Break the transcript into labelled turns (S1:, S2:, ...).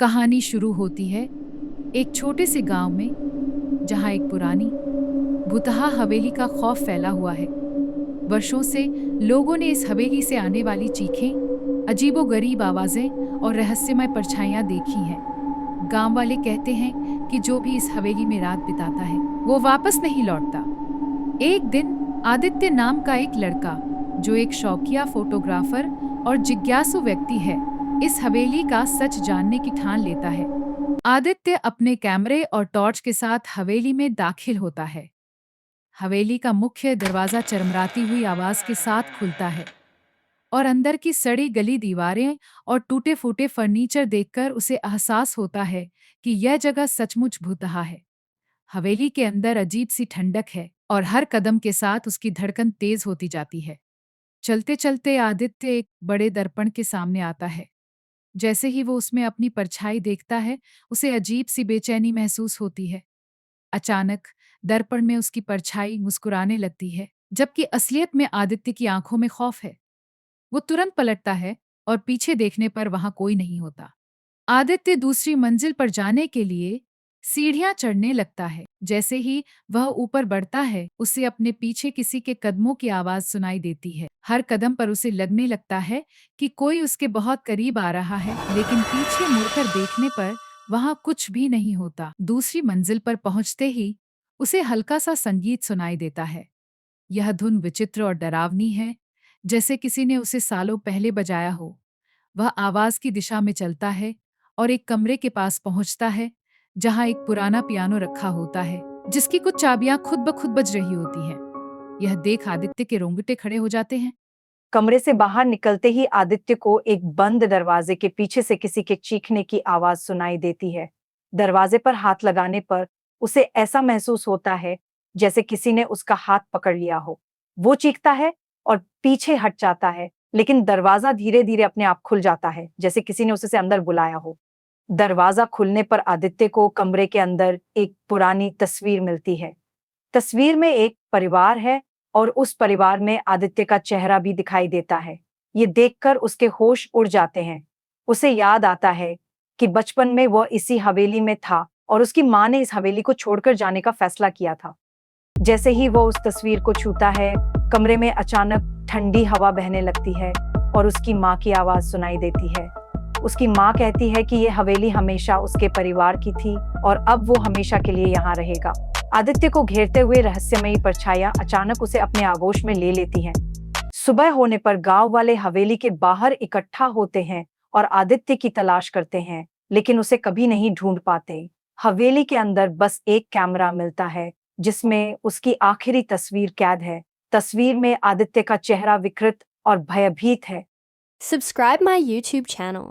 S1: कहानी शुरू होती है एक छोटे से गांव में, जहां एक पुरानी भुतहा हवेली का खौफ फैला हुआ है। वर्षों से लोगों ने इस हवेली से आने वाली चीखें, अजीबोगरीब आवाजें और रहस्यमय परछाइयां देखी हैं। गांव वाले कहते हैं कि जो भी इस हवेली में रात बिताता है, वो वापस नहीं लौटता। एक दिन आदित्य नाम का एक लड़का, जो एक शौकिया फोटोग्राफर और जिज्ञासु व्यक्ति है, इस हवेली का सच जानने की ठान लेता है। आदित्य अपने कैमरे और टॉर्च के साथ हवेली में दाखिल होता है। हवेली का मुख्य दरवाजा चरमराती हुई आवाज के साथ खुलता है और अंदर की सड़ी गली दीवारें और टूटे फूटे फर्नीचर देखकर उसे एहसास होता है कि यह जगह सचमुच भूतहा है। हवेली के अंदर अजीब सी ठंडक है और हर कदम के साथ उसकी धड़कन तेज होती जाती है। चलते चलते आदित्य एक बड़े दर्पण के सामने आता है। जैसे ही वो उसमें अपनी परछाई देखता है, उसे अजीब सी बेचैनी महसूस होती है। अचानक दर्पण में उसकी परछाई मुस्कुराने लगती है, जबकि असलियत में आदित्य की आंखों में खौफ है। वो तुरंत पलटता है और पीछे देखने पर वहां कोई नहीं होता। आदित्य दूसरी मंजिल पर जाने के लिए सीढ़ियां चढ़ने लगता है। जैसे ही वह ऊपर बढ़ता है, उसे अपने पीछे किसी के कदमों की आवाज सुनाई देती है। हर कदम पर उसे लगने लगता है कि कोई उसके बहुत करीब आ रहा है, लेकिन पीछे मुड़कर देखने पर वहां कुछ भी नहीं होता। दूसरी मंजिल पर पहुंचते ही उसे हल्का सा संगीत सुनाई देता है। यह धुन विचित्र और डरावनी है, जैसे किसी ने उसे सालों पहले बजाया हो। वह आवाज की दिशा में चलता है और एक कमरे के पास पहुंचता है, जहां एक पुराना पियानो रखा होता है, जिसकी कुछ चाबियां खुद ब खुद बज रही होती हैं। यह देख आदित्य के रोंगटे खड़े हो जाते हैं।
S2: कमरे से बाहर निकलते ही आदित्य को एक बंद दरवाजे के पीछे से किसी के चीखने की आवाज सुनाई देती है। दरवाजे पर हाथ लगाने पर उसे ऐसा महसूस होता है जैसे किसी ने उसका हाथ पकड़ लिया हो। वो चीखता है और पीछे हट जाता है, लेकिन दरवाजा धीरे धीरे अपने आप खुल जाता है, जैसे किसी ने उसे अंदर बुलाया हो। दरवाजा खुलने पर आदित्य को कमरे के अंदर एक पुरानी तस्वीर मिलती है। तस्वीर में एक परिवार है और उस परिवार में आदित्य का चेहरा भी दिखाई देता है। ये देखकर उसके होश उड़ जाते हैं। उसे याद आता है कि बचपन में वह इसी हवेली में था और उसकी माँ ने इस हवेली को छोड़कर जाने का फैसला किया था। जैसे ही वो उस तस्वीर को छूता है, कमरे में अचानक ठंडी हवा बहने लगती है और उसकी माँ की आवाज सुनाई देती है। उसकी माँ कहती है कि ये हवेली हमेशा उसके परिवार की थी और अब वो हमेशा के लिए यहाँ रहेगा। आदित्य को घेरते हुए रहस्यमयी परछाइयां अचानक उसे अपने आगोश में ले लेती हैं। सुबह होने पर गांव वाले हवेली के बाहर इकट्ठा होते हैं और आदित्य की तलाश करते हैं, लेकिन उसे कभी नहीं ढूंढ पाते। हवेली के अंदर बस एक कैमरा मिलता है, जिसमें उसकी आखिरी तस्वीर कैद है। तस्वीर में आदित्य का चेहरा विकृत और भयभीत है।
S3: Subscribe my YouTube channel.